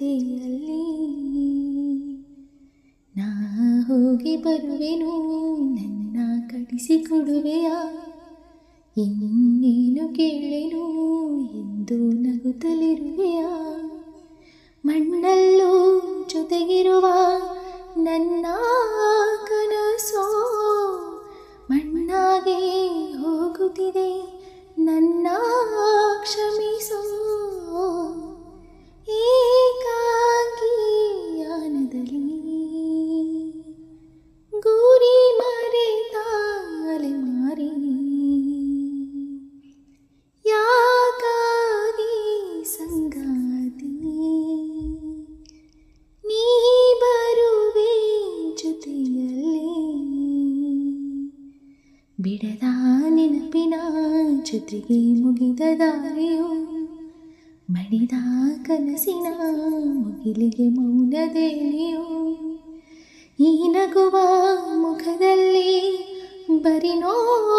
ಜೊತೆಯಲ್ಲಿ ನಾ ಹೋಗಿ ಬರುವೆನು ನನ್ನ ಕಳಿಸಿಕೊಡುವೆಯ ಇನ್ನೇನು ಕೇಳೆನು ಎಂದು ನಗುತ್ತಲಿರುವೆಯ ಮಣ್ಣಲ್ಲೂ ಜೊತೆಗಿರುವ ನನ್ನ ಕನಸೋ ಮಣ್ಣಾಗೆ ಹೋಗುತ್ತಿದೆ ನನ್ನ ಕ್ಷಮಿಸೋ ಏಕಾಂಗಿಯಾನದಲ್ಲಿ ಗುರಿ ಮರೆತ ಅಲೆಮಾರಿ ಯಾಕಾಗಿ ಸಂಗಾತಿ ನೀ ಬರುವೆ ಜೊತೆಯಲ್ಲಿ ಬಿಡದ ನೆನಪಿನ ಜೊತೆಗೆ ಮುಗಿದ ದಾರಿಯೋ ಮಡಿದ ಕನಸಿನ ಮುಗಿಲಿಗೆ ಮೌನದೇನಿಯೋ ಈ ನಗುವ ಮುಖದಲ್ಲಿ ಬರಿ ನೋವು